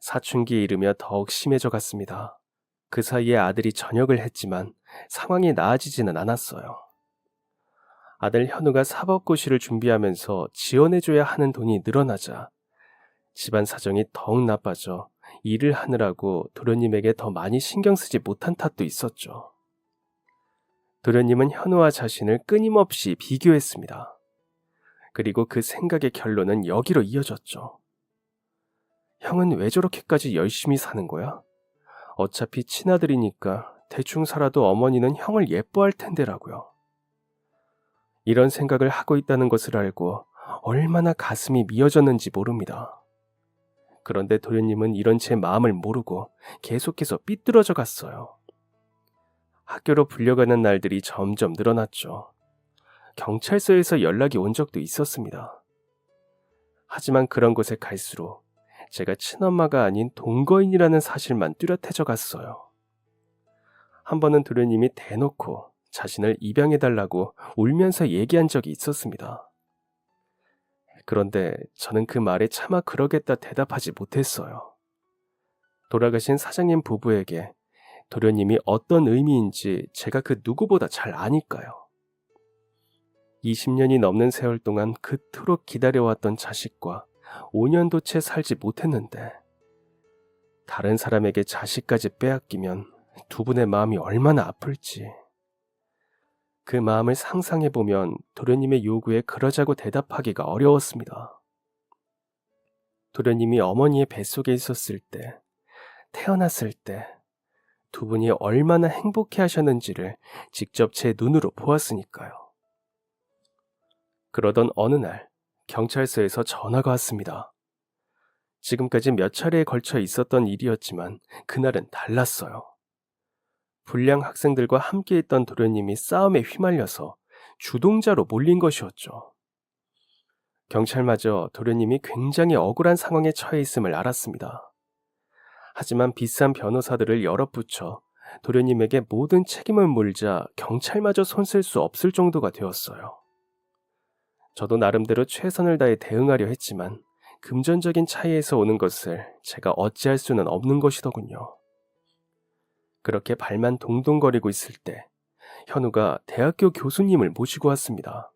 A: 사춘기에 이르며 더욱 심해져 갔습니다. 그 사이에 아들이 전역을 했지만 상황이 나아지지는 않았어요. 아들 현우가 사법고시를 준비하면서 지원해줘야 하는 돈이 늘어나자 집안 사정이 더욱 나빠져 일을 하느라고 도련님에게 더 많이 신경 쓰지 못한 탓도 있었죠. 도련님은 현우와 자신을 끊임없이 비교했습니다. 그리고 그 생각의 결론은 여기로 이어졌죠. 형은 왜 저렇게까지 열심히 사는 거야? 어차피 친아들이니까 대충 살아도 어머니는 형을 예뻐할 텐데라고요. 이런 생각을 하고 있다는 것을 알고 얼마나 가슴이 미어졌는지 모릅니다. 그런데 도련님은 이런 제 마음을 모르고 계속해서 삐뚤어져 갔어요. 학교로 불려가는 날들이 점점 늘어났죠. 경찰서에서 연락이 온 적도 있었습니다. 하지만 그런 곳에 갈수록 제가 친엄마가 아닌 동거인이라는 사실만 뚜렷해져 갔어요. 한 번은 도련님이 대놓고 자신을 입양해달라고 울면서 얘기한 적이 있었습니다. 그런데 저는 그 말에 차마 그러겠다 대답하지 못했어요. 돌아가신 사장님 부부에게 도련님이 어떤 의미인지 제가 그 누구보다 잘 아니까요. 20년이 넘는 세월 동안 그토록 기다려왔던 자식과 5년도 채 살지 못했는데 다른 사람에게 자식까지 빼앗기면 두 분의 마음이 얼마나 아플지. 그 마음을 상상해보면 도련님의 요구에 그러자고 대답하기가 어려웠습니다. 도련님이 어머니의 뱃속에 있었을 때, 태어났을 때 두 분이 얼마나 행복해 하셨는지를 직접 제 눈으로 보았으니까요. 그러던 어느 날 경찰서에서 전화가 왔습니다. 지금까지 몇 차례에 걸쳐 있었던 일이었지만 그날은 달랐어요. 불량 학생들과 함께 있던 도련님이 싸움에 휘말려서 주동자로 몰린 것이었죠. 경찰마저 도련님이 굉장히 억울한 상황에 처해 있음을 알았습니다. 하지만 비싼 변호사들을 여러 붙여 도련님에게 모든 책임을 물자 경찰마저 손쓸 수 없을 정도가 되었어요. 저도 나름대로 최선을 다해 대응하려 했지만 금전적인 차이에서 오는 것을 제가 어찌할 수는 없는 것이더군요. 그렇게 발만 동동거리고 있을 때 현우가 대학교 교수님을 모시고 왔습니다.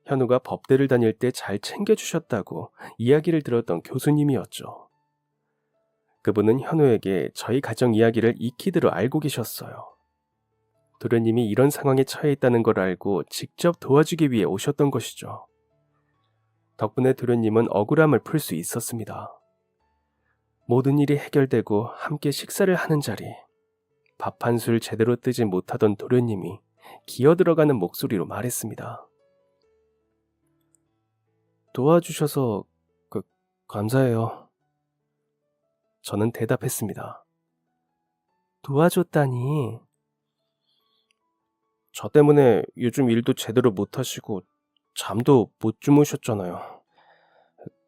A: 현우가 법대를 다닐 때 잘 챙겨주셨다고 이야기를 들었던 교수님이었죠. 그분은 현우에게 저희 가정 이야기를 익히대로 알고 계셨어요. 도련님이 이런 상황에 처해 있다는 걸 알고 직접 도와주기 위해 오셨던 것이죠. 덕분에 도련님은 억울함을 풀 수 있었습니다. 모든 일이 해결되고 함께 식사를 하는 자리, 밥 한 술 제대로 뜨지 못하던 도련님이 기어들어가는 목소리로 말했습니다. 도와주셔서 감사해요. 저는 대답했습니다. 도와줬다니. 저 때문에 요즘 일도 제대로 못하시고 잠도 못 주무셨잖아요.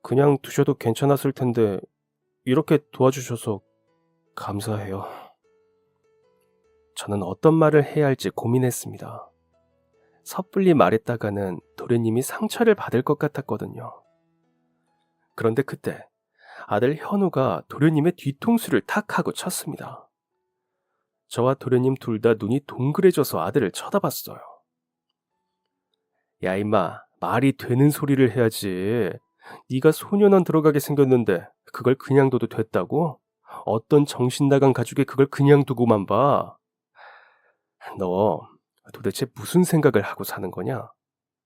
A: 그냥 두셔도 괜찮았을 텐데 이렇게 도와주셔서 감사해요. 저는 어떤 말을 해야 할지 고민했습니다. 섣불리 말했다가는 도련님이 상처를 받을 것 같았거든요. 그런데 그때 아들 현우가 도련님의 뒤통수를 탁 하고 쳤습니다. 저와 도련님 둘 다 눈이 동그래져서 아들을 쳐다봤어요. 야 임마, 말이 되는 소리를 해야지. 네가 소년원 들어가게 생겼는데 그걸 그냥 둬도 됐다고? 어떤 정신 나간 가족이 그걸 그냥 두고만 봐. 너 도대체 무슨 생각을 하고 사는 거냐?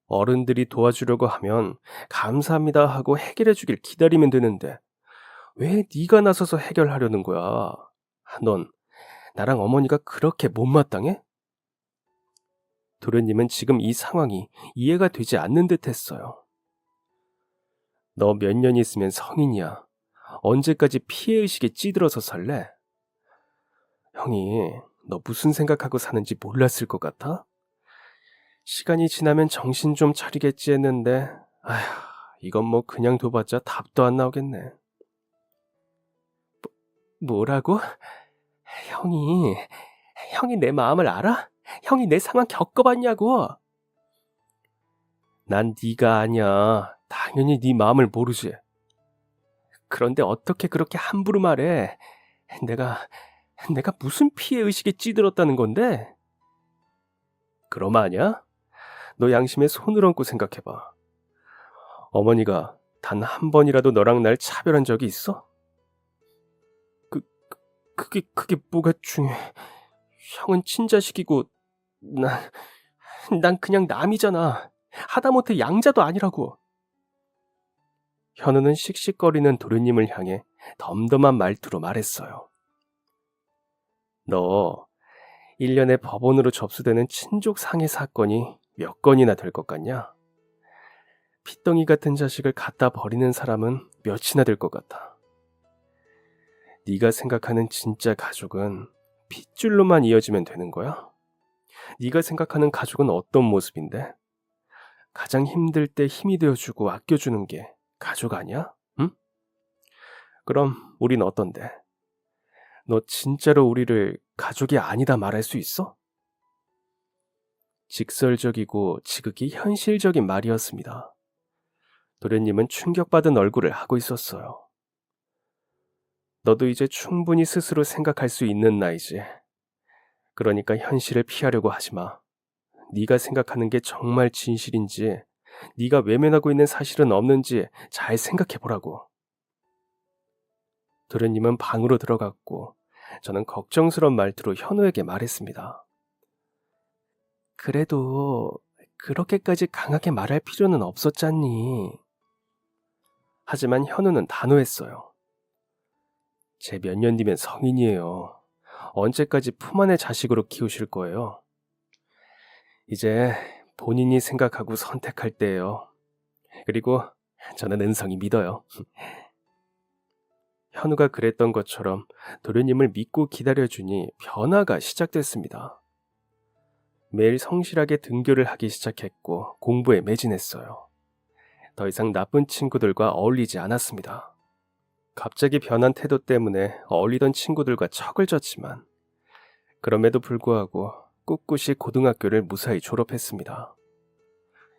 A: 어른들이 도와주려고 하면 감사합니다 하고 해결해 주길 기다리면 되는데 왜 네가 나서서 해결하려는 거야? 넌 나랑 어머니가 그렇게 못마땅해? 도련님은 지금 이 상황이 이해가 되지 않는 듯 했어요. 너 몇 년 있으면 성인이야. 언제까지 피해의식에 찌들어서 살래? 형이 너 무슨 생각하고 사는지 몰랐을 것 같아? 시간이 지나면 정신 좀 차리겠지 했는데 아휴, 이건 뭐 그냥 둬봤자 답도 안 나오겠네. 뭐라고? 형이 형이 내 마음을 알아? 형이 내 상황 겪어봤냐고? 난 네가 아니야. 당연히 네 마음을 모르지. 그런데 어떻게 그렇게 함부로 말해? 내가 무슨 피해의식에 찌들었다는 건데? 그럼 아냐? 너 양심에 손을 얹고 생각해봐. 어머니가 단 한 번이라도 너랑 날 차별한 적이 있어? 그게 뭐가 중요해? 형은 친자식이고 난 그냥 남이잖아. 하다못해 양자도 아니라고. 현우는 씩씩거리는 도련님을 향해 덤덤한 말투로 말했어요. 너 1년에 법원으로 접수되는 친족 상해 사건이 몇 건이나 될 것 같냐? 핏덩이 같은 자식을 갖다 버리는 사람은 몇이나 될 것 같아. 네가 생각하는 진짜 가족은 핏줄로만 이어지면 되는 거야? 네가 생각하는 가족은 어떤 모습인데? 가장 힘들 때 힘이 되어주고 아껴주는 게 가족 아니야? 응? 그럼 우린 어떤데? 너 진짜로 우리를 가족이 아니다 말할 수 있어? 직설적이고 지극히 현실적인 말이었습니다. 도련님은 충격받은 얼굴을 하고 있었어요. 너도 이제 충분히 스스로 생각할 수 있는 나이지. 그러니까 현실을 피하려고 하지 마. 네가 생각하는 게 정말 진실인지, 네가 외면하고 있는 사실은 없는지 잘 생각해 보라고. 도련님은 방으로 들어갔고 저는 걱정스러운 말투로 현우에게 말했습니다. 그래도 그렇게까지 강하게 말할 필요는 없었잖니. 하지만 현우는 단호했어요. 제 몇 년 뒤면 성인이에요. 언제까지 품 안의 자식으로 키우실 거예요? 이제 본인이 생각하고 선택할 때예요. 그리고 저는 은성이 믿어요. 현우가 그랬던 것처럼 도련님을 믿고 기다려주니 변화가 시작됐습니다. 매일 성실하게 등교를 하기 시작했고 공부에 매진했어요. 더 이상 나쁜 친구들과 어울리지 않았습니다. 갑자기 변한 태도 때문에 어울리던 친구들과 척을 졌지만 그럼에도 불구하고 꿋꿋이 고등학교를 무사히 졸업했습니다.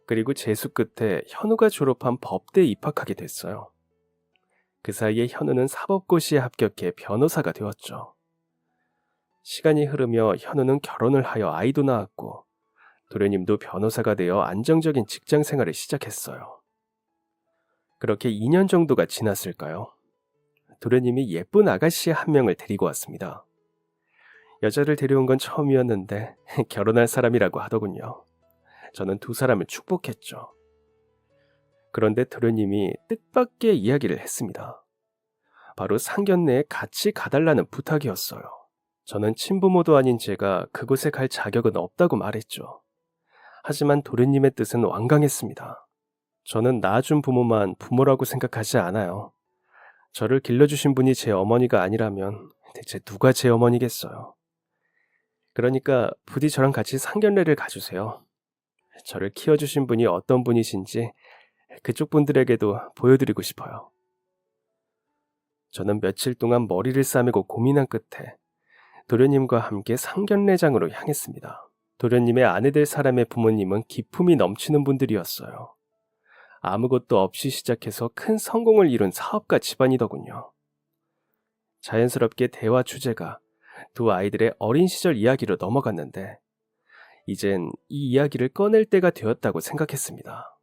A: 그리고 재수 끝에 현우가 졸업한 법대에 입학하게 됐어요. 그 사이에 현우는 사법고시에 합격해 변호사가 되었죠. 시간이 흐르며 현우는 결혼을 하여 아이도 낳았고 도련님도 변호사가 되어 안정적인 직장 생활을 시작했어요. 그렇게 2년 정도가 지났을까요? 도련님이 예쁜 아가씨 한 명을 데리고 왔습니다. 여자를 데려온 건 처음이었는데 결혼할 사람이라고 하더군요. 저는 두 사람을 축복했죠. 그런데 도련님이 뜻밖의 이야기를 했습니다. 바로 상견례에 같이 가달라는 부탁이었어요. 저는 친부모도 아닌 제가 그곳에 갈 자격은 없다고 말했죠. 하지만 도련님의 뜻은 완강했습니다. 저는 낳아준 부모만 부모라고 생각하지 않아요. 저를 길러주신 분이 제 어머니가 아니라면 대체 누가 제 어머니겠어요. 그러니까 부디 저랑 같이 상견례를 가주세요. 저를 키워주신 분이 어떤 분이신지 그쪽 분들에게도 보여드리고 싶어요. 저는 며칠 동안 머리를 싸매고 고민한 끝에 도련님과 함께 상견례장으로 향했습니다. 도련님의 아내 될 사람의 부모님은 기품이 넘치는 분들이었어요. 아무것도 없이 시작해서 큰 성공을 이룬 사업가 집안이더군요. 자연스럽게 대화 주제가 두 아이들의 어린 시절 이야기로 넘어갔는데 이젠 이 이야기를 꺼낼 때가 되었다고 생각했습니다.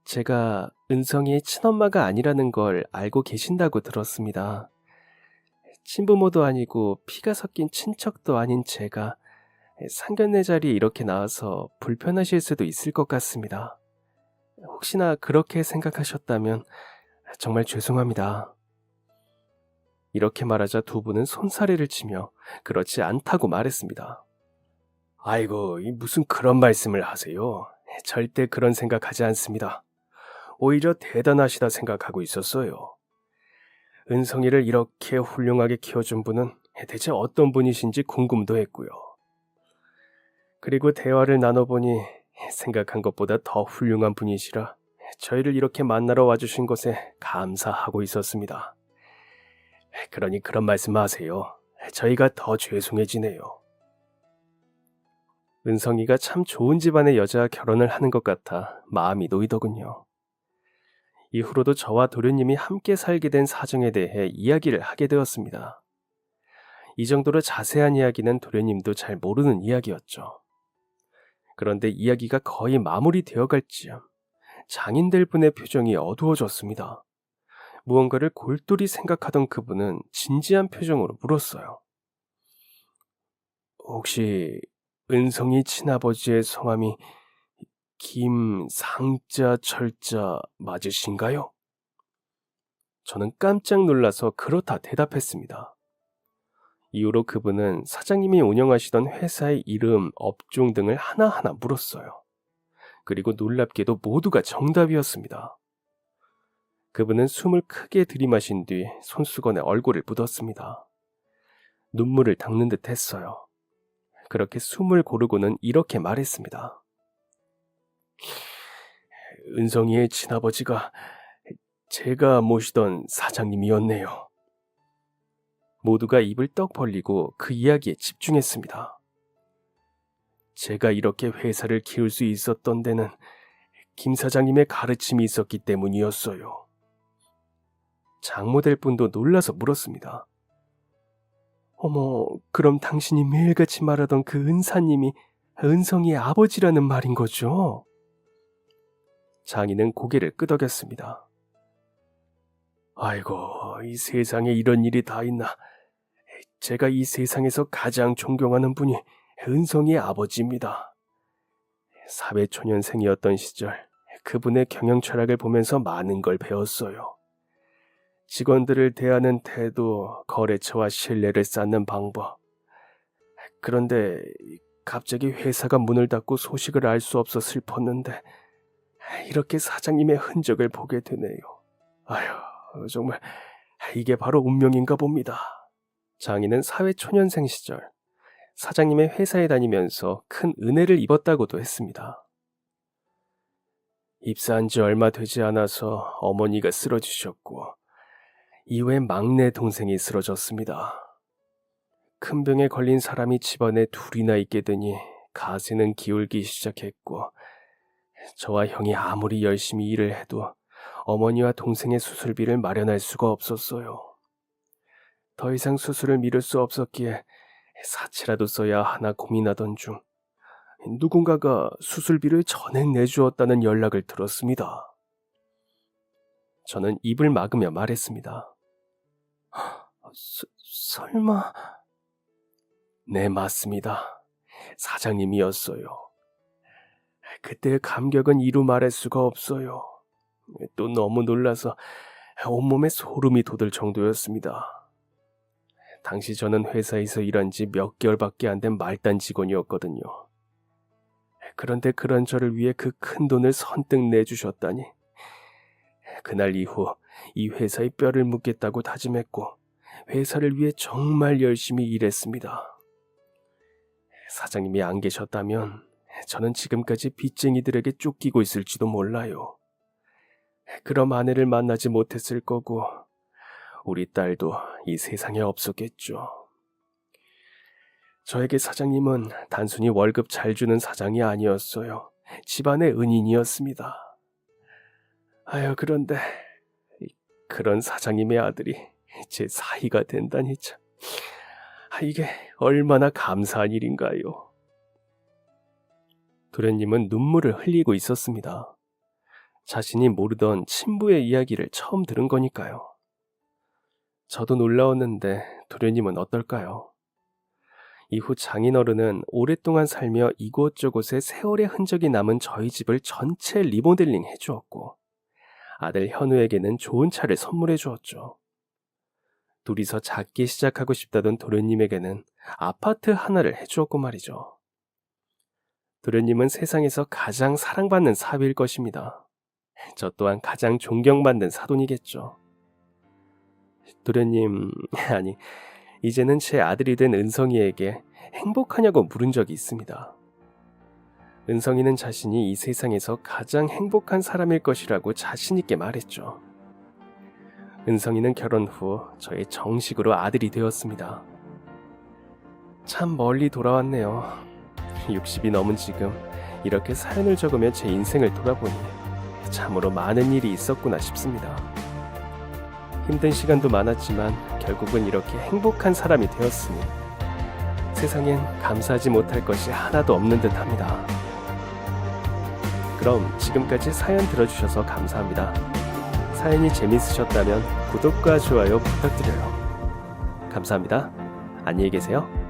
A: 제가 은성이의 친엄마가 아니라는 걸 알고 계신다고 들었습니다. 친부모도 아니고 피가 섞인 친척도 아닌 제가 상견례 자리에 이렇게 나와서 불편하실 수도 있을 것 같습니다. 혹시나 그렇게 생각하셨다면 정말 죄송합니다. 이렇게 말하자 두 분은 손사래를 치며 그렇지 않다고 말했습니다. 아이고, 무슨 그런 말씀을 하세요. 절대 그런 생각하지 않습니다. 오히려 대단하시다 생각하고 있었어요. 은성이를 이렇게 훌륭하게 키워준 분은 대체 어떤 분이신지 궁금도 했고요. 그리고 대화를 나눠보니 생각한 것보다 더 훌륭한 분이시라 저희를 이렇게 만나러 와주신 것에 감사하고 있었습니다. 그러니 그런 말씀 마세요. 저희가 더 죄송해지네요. 은성이가 참 좋은 집안의 여자와 결혼을 하는 것 같아 마음이 놓이더군요. 이후로도 저와 도련님이 함께 살게 된 사정에 대해 이야기를 하게 되었습니다. 이 정도로 자세한 이야기는 도련님도 잘 모르는 이야기였죠. 그런데 이야기가 거의 마무리되어 갈 즈음 장인될 분의 표정이 어두워졌습니다. 무언가를 골똘히 생각하던 그분은 진지한 표정으로 물었어요. 혹시 은성이 친아버지의 성함이 김상자 철자 맞으신가요? 저는 깜짝 놀라서 그렇다 대답했습니다. 이후로 그분은 사장님이 운영하시던 회사의 이름, 업종 등을 하나하나 물었어요. 그리고 놀랍게도 모두가 정답이었습니다. 그분은 숨을 크게 들이마신 뒤 손수건에 얼굴을 묻었습니다. 눈물을 닦는 듯 했어요. 그렇게 숨을 고르고는 이렇게 말했습니다. 은성이의 친아버지가 제가 모시던 사장님이었네요. 모두가 입을 떡 벌리고 그 이야기에 집중했습니다. 제가 이렇게 회사를 키울 수 있었던 데는 김 사장님의 가르침이 있었기 때문이었어요. 장모될 분도 놀라서 물었습니다. 어머, 그럼 당신이 매일같이 말하던 그 은사님이 은성이의 아버지라는 말인 거죠? 장인은 고개를 끄덕였습니다. 아이고, 이 세상에 이런 일이 다 있나. 제가 이 세상에서 가장 존경하는 분이 은성이의 아버지입니다. 사회초년생이었던 시절 그분의 경영 철학을 보면서 많은 걸 배웠어요. 직원들을 대하는 태도, 거래처와 신뢰를 쌓는 방법. 그런데 갑자기 회사가 문을 닫고 소식을 알 수 없어 슬펐는데 이렇게 사장님의 흔적을 보게 되네요. 아휴, 정말 이게 바로 운명인가 봅니다. 장인은 사회초년생 시절 사장님의 회사에 다니면서 큰 은혜를 입었다고도 했습니다. 입사한 지 얼마 되지 않아서 어머니가 쓰러지셨고 이후에 막내 동생이 쓰러졌습니다. 큰 병에 걸린 사람이 집안에 둘이나 있게 되니 가세는 기울기 시작했고 저와 형이 아무리 열심히 일을 해도 어머니와 동생의 수술비를 마련할 수가 없었어요. 더 이상 수술을 미룰 수 없었기에 사치라도 써야 하나 고민하던 중 누군가가 수술비를 전액 내주었다는 연락을 들었습니다. 저는 입을 막으며 말했습니다. 설마... 네, 맞습니다. 사장님이었어요. 그때의 감격은 이루 말할 수가 없어요. 또 너무 놀라서 온몸에 소름이 돋을 정도였습니다. 당시 저는 회사에서 일한 지 몇 개월밖에 안 된 말단 직원이었거든요. 그런데 그런 저를 위해 그 큰 돈을 선뜻 내주셨다니. 그날 이후 이 회사에 뼈를 묻겠다고 다짐했고 회사를 위해 정말 열심히 일했습니다. 사장님이 안 계셨다면 저는 지금까지 빚쟁이들에게 쫓기고 있을지도 몰라요. 그럼 아내를 만나지 못했을 거고 우리 딸도 이 세상에 없었겠죠. 저에게 사장님은 단순히 월급 잘 주는 사장이 아니었어요. 집안의 은인이었습니다. 그런데 그런 사장님의 아들이 제 사위가 된다니 참. 이게 얼마나 감사한 일인가요? 도련님은 눈물을 흘리고 있었습니다. 자신이 모르던 친부의 이야기를 처음 들은 거니까요. 저도 놀라웠는데 도련님은 어떨까요? 이후 장인어른은 오랫동안 살며 이곳저곳에 세월의 흔적이 남은 저희 집을 전체 리모델링 해주었고, 아들 현우에게는 좋은 차를 선물해 주었죠. 둘이서 작게 시작하고 싶다던 도련님에게는 아파트 하나를 해주었고 말이죠. 도련님은 세상에서 가장 사랑받는 사위일 것입니다. 저 또한 가장 존경받는 사돈이겠죠. 도련님, 아니, 이제는 제 아들이 된 은성이에게 행복하냐고 물은 적이 있습니다. 은성이는 자신이 이 세상에서 가장 행복한 사람일 것이라고 자신있게 말했죠. 은성이는 결혼 후 저의 정식으로 아들이 되었습니다. 참 멀리 돌아왔네요. 60이 넘은 지금 이렇게 사연을 적으며 제 인생을 돌아보니 참으로 많은 일이 있었구나 싶습니다. 힘든 시간도 많았지만 결국은 이렇게 행복한 사람이 되었으니 세상엔 감사하지 못할 것이 하나도 없는 듯합니다. 그럼 지금까지 사연 들어주셔서 감사합니다. 사연이 재밌으셨다면 구독과 좋아요 부탁드려요. 감사합니다. 안녕히 계세요.